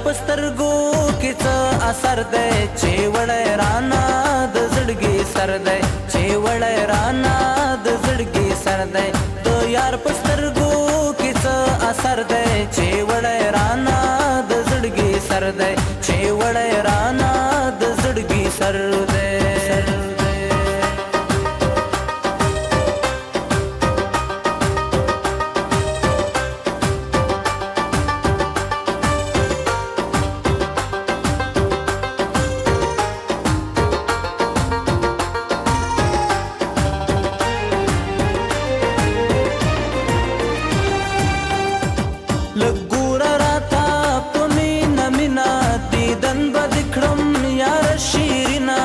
پسترګو کې څه اثر دی چې وړی رانا د زړګي سر دی چې وړی رانا د زړګي سر دی د یار پسترګو کې څه اثر دی چې وړی رانا د زړګي سر دی چې وړی رانا د زړګي سر دی لګورا راتا په مینا مینا دیدن بد کړم یار شیرینا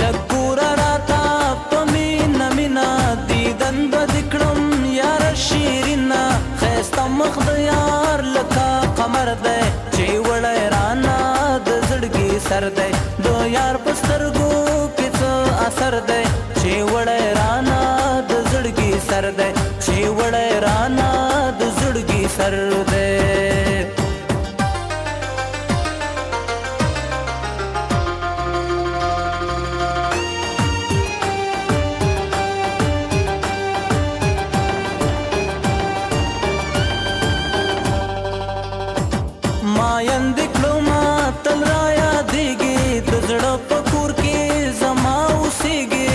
لګورا راتا په مینا مینا دیدن بد کړم یار شیرینا خسته مخ د یار لکه قمر دی چې وړی رانا د زړګي سر دی د یار په سترګو کې څه اثر دی چې وړی رانا د زړګي سر دی چې وړی رانا د زړګي سر دی ما یند کړو ما تل را یادېږي د زړه په کور کې زما اوسېږي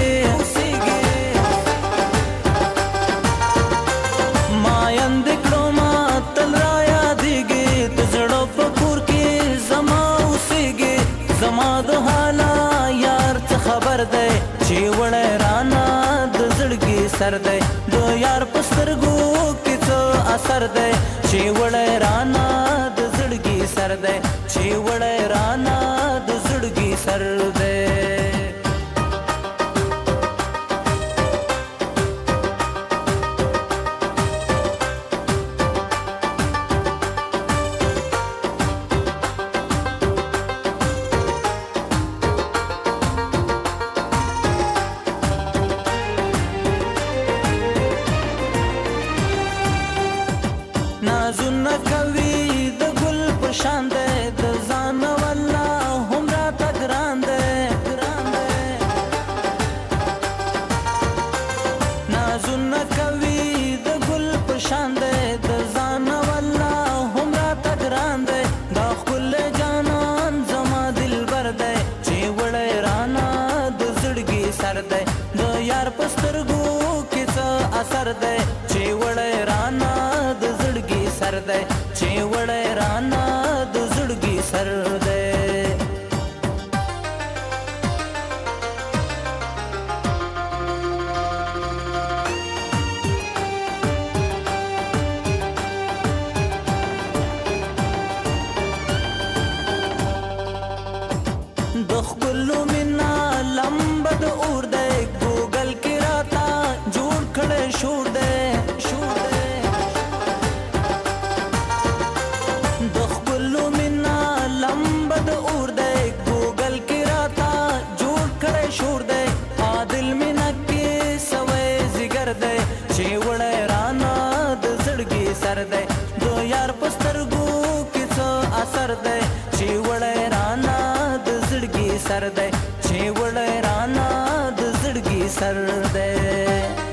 ما یند کړو ما تل را یادېږي د زړه په کور کې زما اوسېږي زما د حالا یار څه خبر دی چې وړی رانا د زړګي سر دی د یار په سترګو کې څه اثر دی چې وړی رانا د زړګي سر دی چې وړی رانا د زړګي سر دی نازونه کوي د ګل په شان دی د ځان والله هم راته ګران دی نازونه کوي د ګل په شان دی د ځان والله هم راته ګران دی دا ښکلی جانان زما دلبر دی چې وړی رانا د زړګي سر دی د یار په سترګو کې څه اثر دی چې وړی رانا د زړګي سر دی چې وړی رانا د زړګي سر دی د ښکلو مینا لمبه د اور دی ګوګل کې راته جوړ کړی شور دی د ښکلو مینا لمبه د اور دی ګوګل کې راته جوړ کړی شور دی عادل مینا کې سوی زیګر دی چې وړی رانا د زړګي سر دی د یار په سترګو کې څه اثر دی چې وړی رانا د زړګي سر دی چې وړی رانا د زړګي سر دی